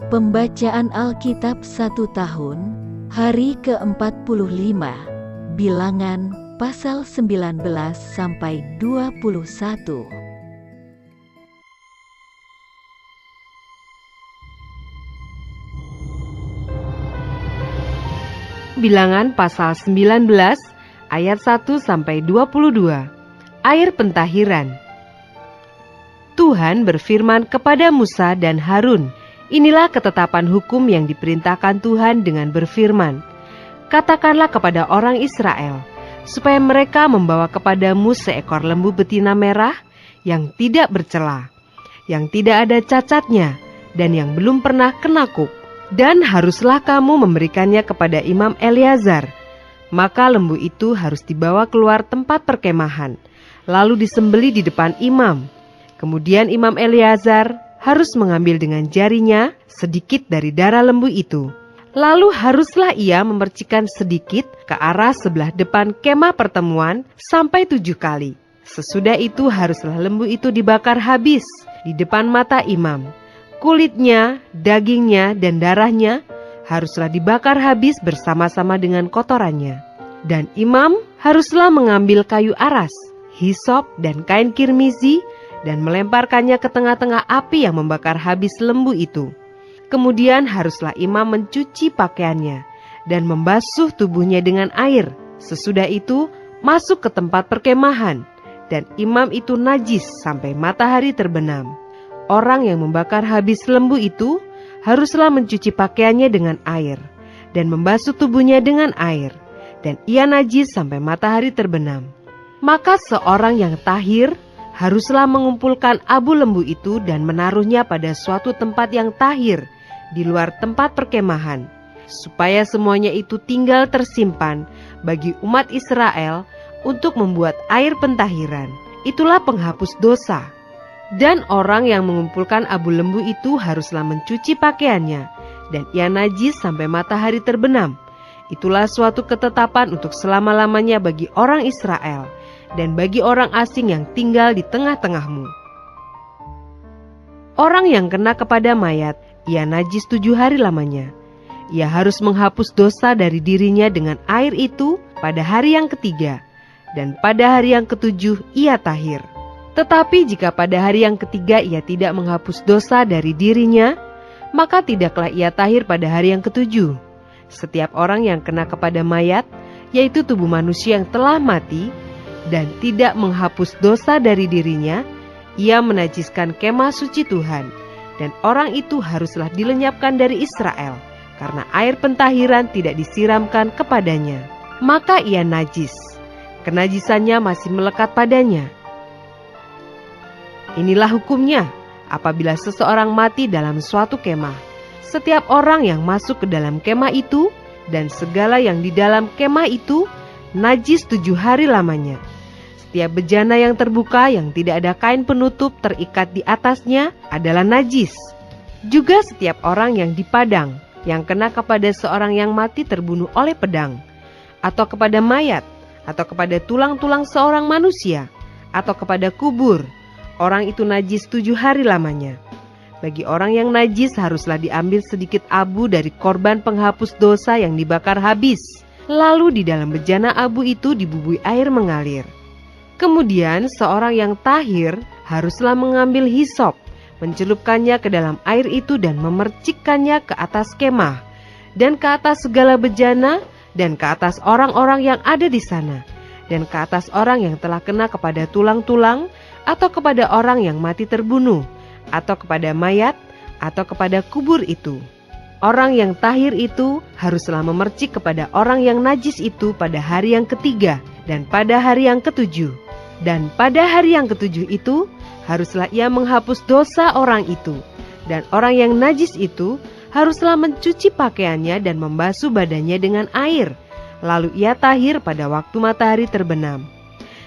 Pembacaan Alkitab 1 tahun, hari ke-45, Bilangan pasal 19 sampai 21. Bilangan pasal 19 ayat 1 sampai 22. Air pentahiran. Tuhan berfirman kepada Musa dan Harun, inilah ketetapan hukum yang diperintahkan Tuhan dengan berfirman, katakanlah kepada orang Israel, supaya mereka membawa kepadamu seekor lembu betina merah yang tidak bercela, yang tidak ada cacatnya, dan yang belum pernah kenakuk. Dan haruslah kamu memberikannya kepada Imam Eleazar. Maka lembu itu harus dibawa keluar tempat perkemahan, lalu disembelih di depan imam. Kemudian Imam Eleazar harus mengambil dengan jarinya sedikit dari darah lembu itu. Lalu haruslah ia memercikkan sedikit ke arah sebelah depan kemah pertemuan sampai 7 kali. Sesudah itu haruslah lembu itu dibakar habis di depan mata imam. Kulitnya, dagingnya, dan darahnya haruslah dibakar habis bersama-sama dengan kotorannya. Dan imam haruslah mengambil kayu aras, hisop, dan kain kirmizi, dan melemparkannya ke tengah-tengah api yang membakar habis lembu itu. Kemudian haruslah imam mencuci pakaiannya, dan membasuh tubuhnya dengan air. Sesudah itu masuk ke tempat perkemahan, dan imam itu najis sampai matahari terbenam. Orang yang membakar habis lembu itu haruslah mencuci pakaiannya dengan air dan membasuh tubuhnya dengan air, dan ia najis sampai matahari terbenam. Maka seorang yang tahir haruslah mengumpulkan abu lembu itu dan menaruhnya pada suatu tempat yang tahir di luar tempat perkemahan, supaya semuanya itu tinggal tersimpan bagi umat Israel untuk membuat air pentahiran. Itulah penghapus dosa. Dan orang yang mengumpulkan abu lembu itu haruslah mencuci pakaiannya, dan ia najis sampai matahari terbenam. Itulah suatu ketetapan untuk selama-lamanya bagi orang Israel, dan bagi orang asing yang tinggal di tengah-tengahmu. Orang yang kena kepada mayat, ia najis 7 hari lamanya. Ia harus menghapus dosa dari dirinya dengan air itu pada hari yang ketiga, dan pada hari yang ketujuh ia tahir. Tetapi jika pada hari yang ketiga ia tidak menghapus dosa dari dirinya, maka tidaklah ia tahir pada hari yang ketujuh. Setiap orang yang kena kepada mayat, yaitu tubuh manusia yang telah mati, dan tidak menghapus dosa dari dirinya, ia menajiskan kemah suci Tuhan, dan orang itu haruslah dilenyapkan dari Israel, karena air pentahiran tidak disiramkan kepadanya. Maka ia najis, kenajisannya masih melekat padanya. Inilah hukumnya apabila seseorang mati dalam suatu kemah. Setiap orang yang masuk ke dalam kemah itu dan segala yang di dalam kemah itu najis 7 hari lamanya. Setiap bejana yang terbuka yang tidak ada kain penutup terikat di atasnya adalah najis. Juga setiap orang yang di padang yang kena kepada seorang yang mati terbunuh oleh pedang, atau kepada mayat, atau kepada tulang-tulang seorang manusia, atau kepada kubur, orang itu najis 7 hari lamanya. Bagi orang yang najis haruslah diambil sedikit abu dari korban penghapus dosa yang dibakar habis. Lalu di dalam bejana abu itu dibubui air mengalir. Kemudian seorang yang tahir haruslah mengambil hisop, mencelupkannya ke dalam air itu dan memercikkannya ke atas kemah, dan ke atas segala bejana, dan ke atas orang-orang yang ada di sana, dan ke atas orang yang telah kena kepada tulang-tulang, atau kepada orang yang mati terbunuh, atau kepada mayat, atau kepada kubur itu. Orang yang tahir itu haruslah memercik kepada orang yang najis itu pada hari yang ketiga, dan pada hari yang ketujuh. Dan pada hari yang ketujuh itu, haruslah ia menghapus dosa orang itu. Dan orang yang najis itu haruslah mencuci pakaiannya dan membasuh badannya dengan air. Lalu ia tahir pada waktu matahari terbenam.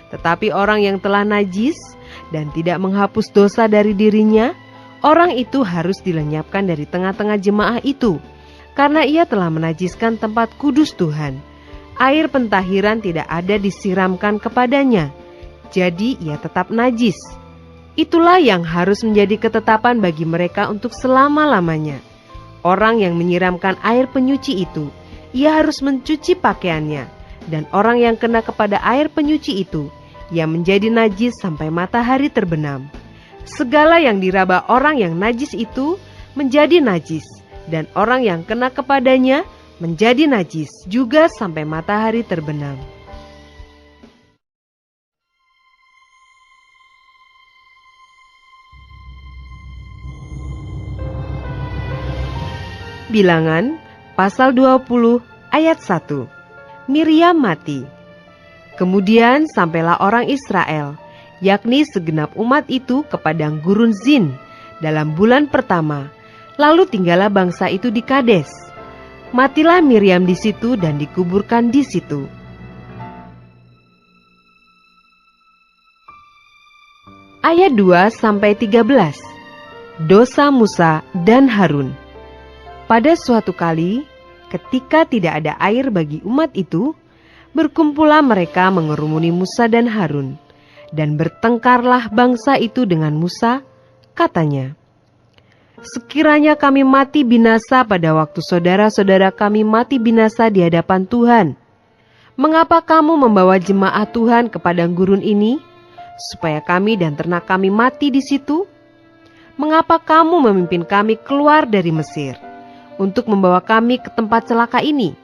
Tetapi orang yang telah najis dan tidak menghapus dosa dari dirinya, orang itu harus dilenyapkan dari tengah-tengah jemaah itu, karena ia telah menajiskan tempat kudus Tuhan. Air pentahiran tidak ada disiramkan kepadanya, jadi ia tetap najis. Itulah yang harus menjadi ketetapan bagi mereka untuk selama-lamanya. Orang yang menyiramkan air penyuci itu, ia harus mencuci pakaiannya, dan orang yang kena kepada air penyuci itu, ia menjadi najis sampai matahari terbenam. Segala yang diraba orang yang najis itu menjadi najis, dan orang yang kena kepadanya menjadi najis juga sampai matahari terbenam. Bilangan pasal 20 ayat 1. Miriam mati. Kemudian sampailah orang Israel, yakni segenap umat itu ke padang gurun Zin dalam bulan pertama. Lalu tinggallah bangsa itu di Kades. Matilah Miriam di situ dan dikuburkan di situ. Ayat 2-13. Dosa Musa dan Harun. Pada suatu kali, ketika tidak ada air bagi umat itu, berkumpullah mereka mengerumuni Musa dan Harun, dan bertengkarlah bangsa itu dengan Musa, katanya, "Sekiranya kami mati binasa pada waktu saudara-saudara kami mati binasa di hadapan Tuhan, mengapa kamu membawa jemaat Tuhan ke padang gurun ini, supaya kami dan ternak kami mati di situ? Mengapa kamu memimpin kami keluar dari Mesir, untuk membawa kami ke tempat celaka ini,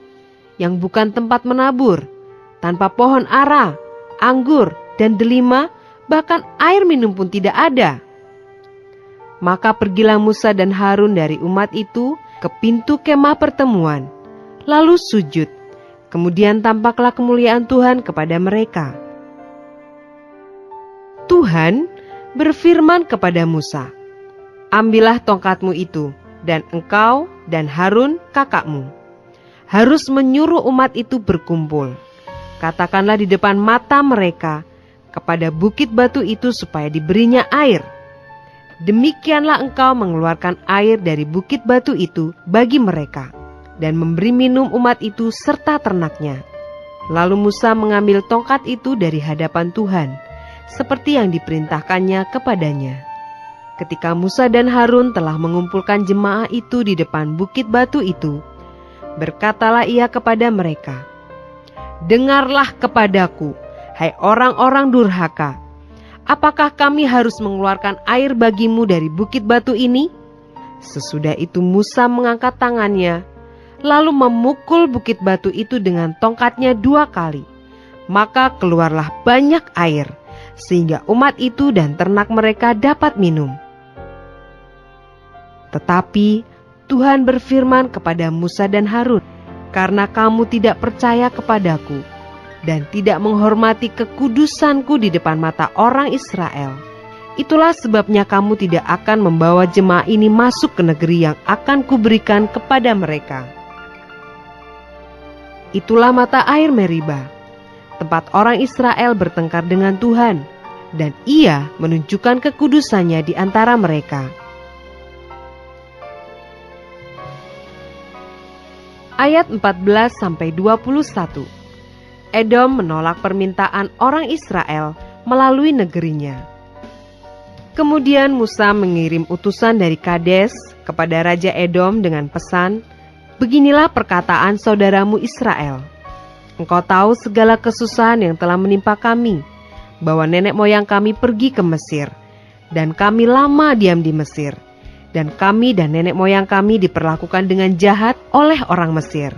yang bukan tempat menabur, tanpa pohon ara, anggur, dan delima, bahkan air minum pun tidak ada?" Maka pergilah Musa dan Harun dari umat itu ke pintu kemah pertemuan, lalu sujud. Kemudian tampaklah kemuliaan Tuhan kepada mereka. Tuhan berfirman kepada Musa, "Ambillah tongkatmu itu, dan engkau dan Harun kakakmu harus menyuruh umat itu berkumpul. Katakanlah di depan mata mereka kepada bukit batu itu supaya diberinya air. Demikianlah engkau mengeluarkan air dari bukit batu itu bagi mereka, dan memberi minum umat itu serta ternaknya." Lalu Musa mengambil tongkat itu dari hadapan Tuhan, seperti yang diperintahkannya kepadanya. Ketika Musa dan Harun telah mengumpulkan jemaah itu di depan bukit batu itu, berkatalah ia kepada mereka, "Dengarlah kepadaku, hai orang-orang durhaka. Apakah kami harus mengeluarkan air bagimu dari bukit batu ini?" Sesudah itu Musa mengangkat tangannya, lalu memukul bukit batu itu dengan tongkatnya 2 kali. Maka keluarlah banyak air, sehingga umat itu dan ternak mereka dapat minum. Tetapi Tuhan berfirman kepada Musa dan Harun, "Karena kamu tidak percaya kepadaku, dan tidak menghormati kekudusanku di depan mata orang Israel, itulah sebabnya kamu tidak akan membawa jemaah ini masuk ke negeri yang akan kuberikan kepada mereka." Itulah mata air Meriba, tempat orang Israel bertengkar dengan Tuhan, dan ia menunjukkan kekudusannya di antara mereka. Ayat 14-21. Edom menolak permintaan orang Israel melalui negerinya. Kemudian Musa mengirim utusan dari Kades kepada Raja Edom dengan pesan, "Beginilah perkataan saudaramu Israel. Engkau tahu segala kesusahan yang telah menimpa kami, bahwa nenek moyang kami pergi ke Mesir, dan kami lama diam di Mesir, dan kami dan nenek moyang kami diperlakukan dengan jahat oleh orang Mesir,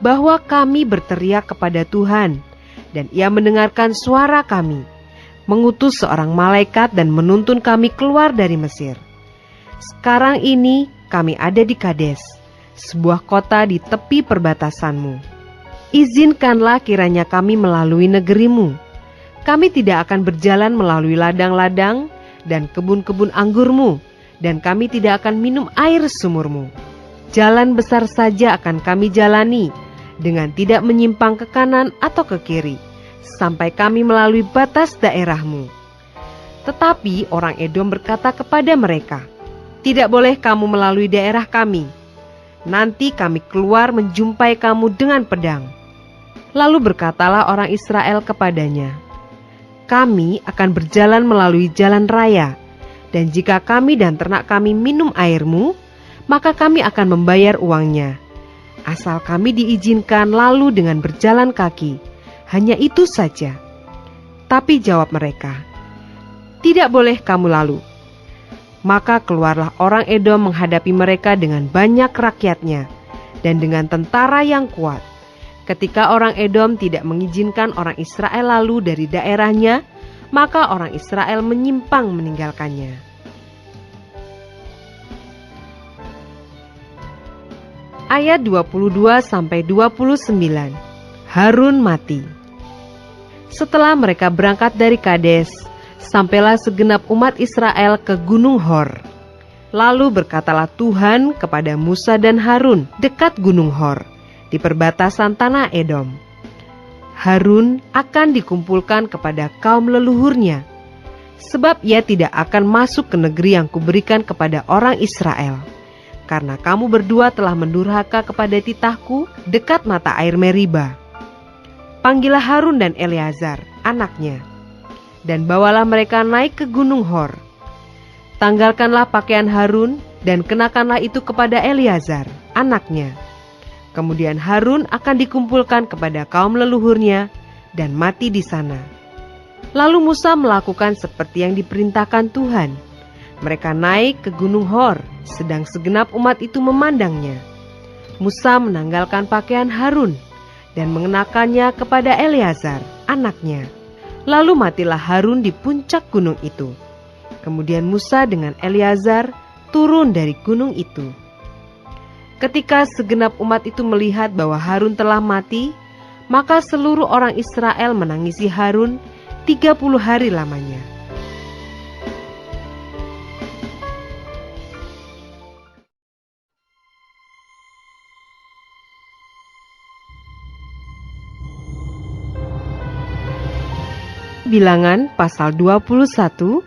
bahwa kami berteriak kepada Tuhan, dan Ia mendengarkan suara kami, mengutus seorang malaikat dan menuntun kami keluar dari Mesir. Sekarang ini kami ada di Kades, sebuah kota di tepi perbatasanmu. Izinkanlah kiranya kami melalui negerimu. Kami tidak akan berjalan melalui ladang-ladang dan kebun-kebun anggurmu, dan kami tidak akan minum air sumurmu. Jalan besar saja akan kami jalani, dengan tidak menyimpang ke kanan atau ke kiri, sampai kami melalui batas daerahmu." Tetapi orang Edom berkata kepada mereka, "Tidak boleh kamu melalui daerah kami. Nanti kami keluar menjumpai kamu dengan pedang." Lalu berkatalah orang Israel kepadanya, "Kami akan berjalan melalui jalan raya, dan jika kami dan ternak kami minum airmu, maka kami akan membayar uangnya. Asal kami diizinkan lalu dengan berjalan kaki, hanya itu saja." Tapi jawab mereka, "Tidak boleh kamu lalu." Maka keluarlah orang Edom menghadapi mereka dengan banyak rakyatnya dan dengan tentara yang kuat. Ketika orang Edom tidak mengizinkan orang Israel lalu dari daerahnya, maka orang Israel menyimpang meninggalkannya. Ayat 22-29. Harun mati. Setelah mereka berangkat dari Kades, sampailah segenap umat Israel ke Gunung Hor. Lalu berkatalah Tuhan kepada Musa dan Harun dekat Gunung Hor, di perbatasan tanah Edom. Harun akan dikumpulkan kepada kaum leluhurnya, sebab ia tidak akan masuk ke negeri yang kuberikan kepada orang Israel, karena kamu berdua telah mendurhaka kepada titahku dekat mata air Meriba. Panggillah Harun dan Eleazar, anaknya, dan bawalah mereka naik ke Gunung Hor. Tanggalkanlah pakaian Harun dan kenakanlah itu kepada Eleazar, anaknya. Kemudian Harun akan dikumpulkan kepada kaum leluhurnya dan mati di sana. Lalu Musa melakukan seperti yang diperintahkan Tuhan. Mereka naik ke Gunung Hor, sedang segenap umat itu memandangnya. Musa menanggalkan pakaian Harun dan mengenakannya kepada Eleazar, anaknya. Lalu matilah Harun di puncak gunung itu. Kemudian Musa dengan Eleazar turun dari gunung itu. Ketika segenap umat itu melihat bahwa Harun telah mati, maka seluruh orang Israel menangisi Harun 30 hari lamanya. Bilangan pasal 21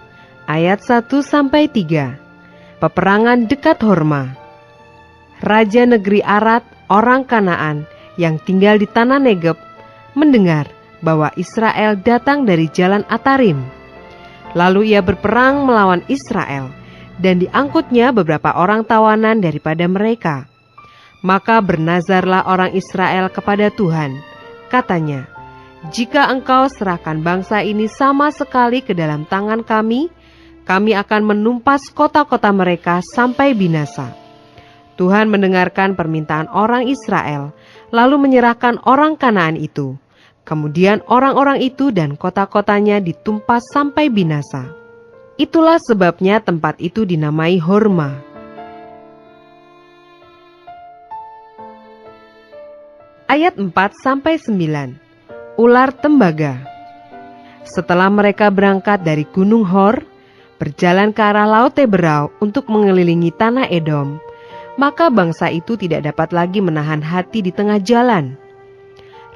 ayat 1-3. Peperangan dekat Horma. Raja negeri Arad, orang Kanaan yang tinggal di tanah Negeb, mendengar bahwa Israel datang dari jalan Atarim. Lalu ia berperang melawan Israel, dan diangkutnya beberapa orang tawanan daripada mereka. Maka bernazarlah orang Israel kepada Tuhan. Katanya, "Jika engkau serahkan bangsa ini sama sekali ke dalam tangan kami akan menumpas kota-kota mereka sampai binasa." Tuhan mendengarkan permintaan orang Israel, lalu menyerahkan orang Kanaan itu. Kemudian orang-orang itu dan kota-kotanya ditumpas sampai binasa. Itulah sebabnya tempat itu dinamai Horma. Ayat 4-9. Ular tembaga. Setelah mereka berangkat dari Gunung Hor, berjalan ke arah Laut Teberau untuk mengelilingi tanah Edom, maka bangsa itu tidak dapat lagi menahan hati di tengah jalan.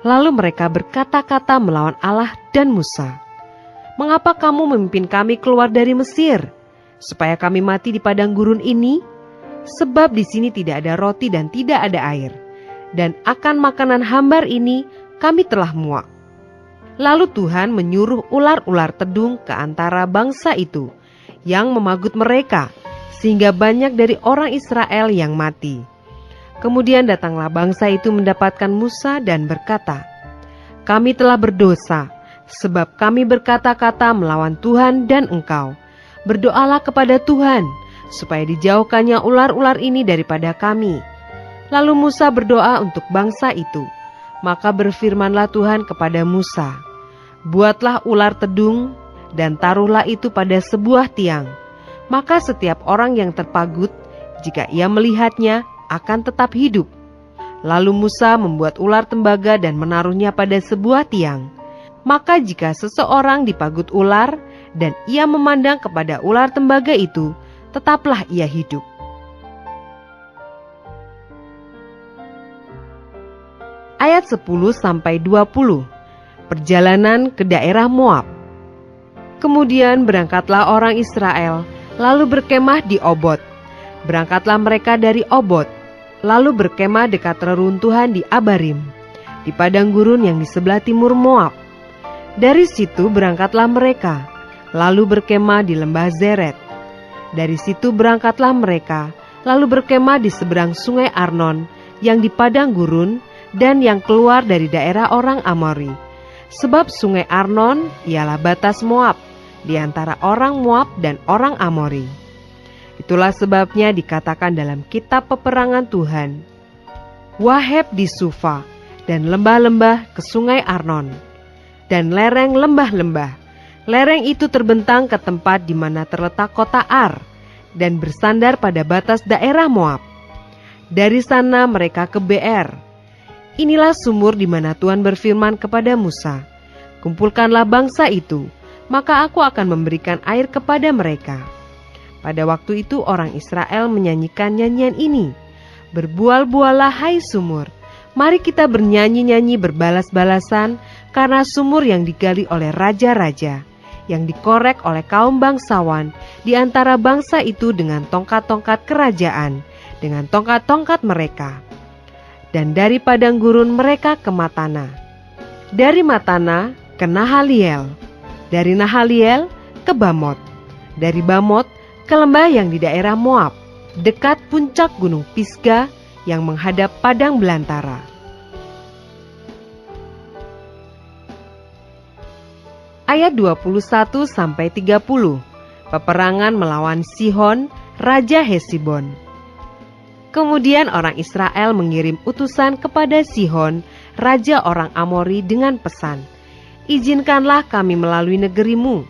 Lalu mereka berkata-kata melawan Allah dan Musa, "Mengapa kamu memimpin kami keluar dari Mesir, supaya kami mati di padang gurun ini? Sebab di sini tidak ada roti dan tidak ada air, dan akan makanan hambar ini kami telah muak." Lalu Tuhan menyuruh ular-ular tedung ke antara bangsa itu, yang memagut mereka, sehingga banyak dari orang Israel yang mati. Kemudian datanglah bangsa itu mendapatkan Musa dan berkata, "Kami telah berdosa, sebab kami berkata-kata melawan Tuhan dan engkau. Berdoalah kepada Tuhan, supaya dijauhkannya ular-ular ini daripada kami." Lalu Musa berdoa untuk bangsa itu. Maka berfirmanlah Tuhan kepada Musa, "Buatlah ular tedung, dan taruhlah itu pada sebuah tiang. Maka setiap orang yang terpagut, jika ia melihatnya, akan tetap hidup." Lalu Musa membuat ular tembaga dan menaruhnya pada sebuah tiang. Maka jika seseorang dipagut ular, dan ia memandang kepada ular tembaga itu, tetaplah ia hidup. Ayat 10-20. Perjalanan ke daerah Moab. Kemudian berangkatlah orang Israel, lalu berkemah di Obot. Berangkatlah mereka dari Obot, lalu berkemah dekat reruntuhan di Abarim, di padang gurun yang di sebelah timur Moab. Dari situ berangkatlah mereka, lalu berkemah di lembah Zeret. Dari situ berangkatlah mereka, lalu berkemah di seberang sungai Arnon, yang di padang gurun, dan yang keluar dari daerah orang Amori. Sebab sungai Arnon ialah batas Moab, di antara orang Moab dan orang Amori. Itulah sebabnya dikatakan dalam kitab peperangan Tuhan, Waheb di Sufa, dan lembah-lembah ke sungai Arnon, dan lereng lembah-lembah. Lereng itu terbentang ke tempat di mana terletak kota Ar, dan bersandar pada batas daerah Moab. Dari sana mereka ke Beer. Inilah sumur di mana Tuhan berfirman kepada Musa, kumpulkanlah bangsa itu, maka aku akan memberikan air kepada mereka. Pada waktu itu orang Israel menyanyikan nyanyian ini, berbual-bualah hai sumur, mari kita bernyanyi-nyanyi berbalas-balasan, karena sumur yang digali oleh raja-raja, yang dikorek oleh kaum bangsawan di antara bangsa itu dengan tongkat-tongkat kerajaan, dengan tongkat-tongkat mereka. Dan dari padang gurun mereka ke Matana, dari Matana ke Nahaliel, dari Nahaliel ke Bamot, dari Bamot ke lembah yang di daerah Moab, dekat puncak gunung Pisga yang menghadap padang belantara. Ayat 21-30, peperangan melawan Sihon, Raja Hesibon. Kemudian orang Israel mengirim utusan kepada Sihon, Raja orang Amori dengan pesan, izinkanlah kami melalui negerimu.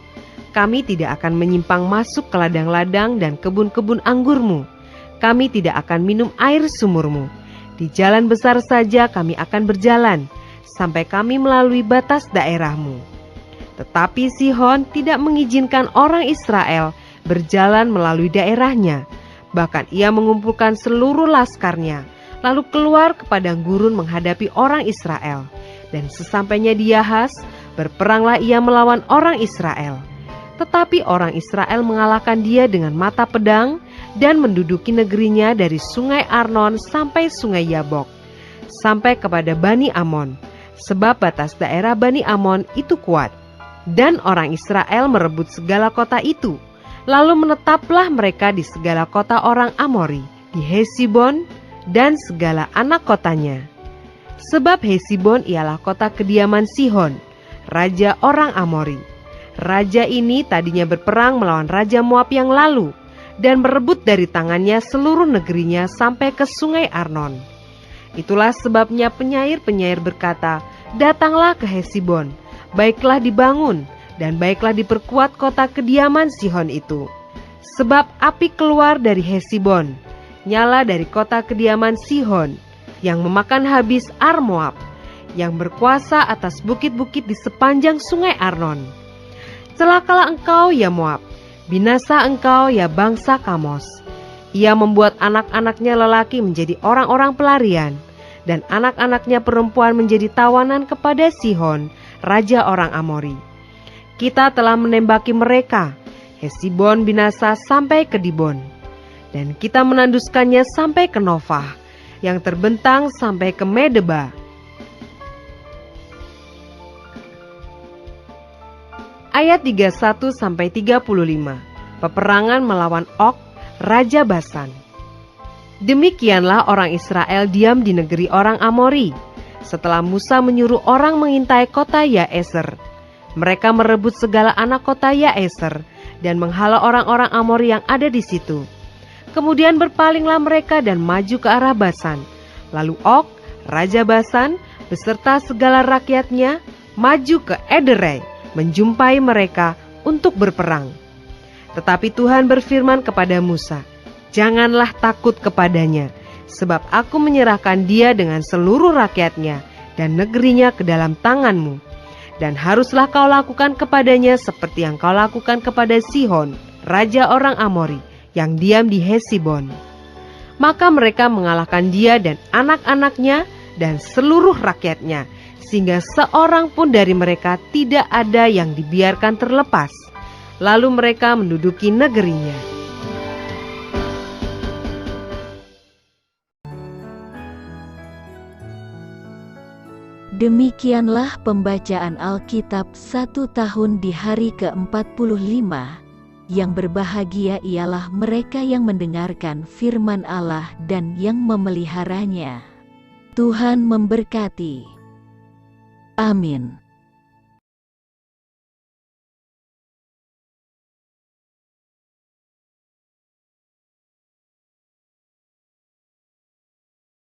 Kami tidak akan menyimpang masuk ke ladang-ladang dan kebun-kebun anggurmu. Kami tidak akan minum air sumurmu. Di jalan besar saja kami akan berjalan, sampai kami melalui batas daerahmu. Tetapi Sihon tidak mengizinkan orang Israel berjalan melalui daerahnya. Bahkan ia mengumpulkan seluruh laskarnya, lalu keluar ke padang gurun menghadapi orang Israel. Dan sesampainya di Yahas, berperanglah ia melawan orang Israel. Tetapi orang Israel mengalahkan dia dengan mata pedang dan menduduki negerinya dari sungai Arnon sampai sungai Yabok, sampai kepada Bani Amon, sebab batas daerah Bani Amon itu kuat. Dan orang Israel merebut segala kota itu, lalu menetaplah mereka di segala kota orang Amori, di Hesibon dan segala anak kotanya. Sebab Hesibon ialah kota kediaman Sihon, raja orang Amori. Raja ini tadinya berperang melawan Raja Moab yang lalu, dan merebut dari tangannya seluruh negerinya sampai ke sungai Arnon. Itulah sebabnya penyair-penyair berkata, datanglah ke Hesibon, baiklah dibangun, dan baiklah diperkuat kota kediaman Sihon itu. Sebab api keluar dari Hesibon, nyala dari kota kediaman Sihon, yang memakan habis Ar Moab, yang berkuasa atas bukit-bukit di sepanjang sungai Arnon. Celakalah engkau ya Moab, binasa engkau ya bangsa Kamos. Ia membuat anak-anaknya lelaki menjadi orang-orang pelarian, dan anak-anaknya perempuan menjadi tawanan kepada Sihon, raja orang Amori. Kita telah menembaki mereka, Hesibon binasa sampai ke Dibon, dan kita menanduskannya sampai ke Nofah, yang terbentang sampai ke Medeba. Ayat 31-35, peperangan melawan Og, Raja Basan. Demikianlah orang Israel diam di negeri orang Amori, setelah Musa menyuruh orang mengintai kota Yaeser. Mereka merebut segala anak kota Yaeser, dan menghalau orang-orang Amori yang ada di situ. Kemudian berpalinglah mereka dan maju ke arah Basan. Lalu Og, Raja Basan, beserta segala rakyatnya, maju ke Ederei, menjumpai mereka untuk berperang. Tetapi Tuhan berfirman kepada Musa, janganlah takut kepadanya, sebab aku menyerahkan dia dengan seluruh rakyatnya dan negerinya ke dalam tanganmu. Dan haruslah kau lakukan kepadanya seperti yang kau lakukan kepada Sihon, raja orang Amori, yang diam di Hesibon. Maka mereka mengalahkan dia dan anak-anaknya dan seluruh rakyatnya, sehingga seorang pun dari mereka tidak ada yang dibiarkan terlepas. Lalu mereka menduduki negerinya. Demikianlah pembacaan Alkitab 1 tahun di hari ke-45, yang berbahagia ialah mereka yang mendengarkan firman Allah dan yang memeliharanya. Tuhan memberkati. Amin.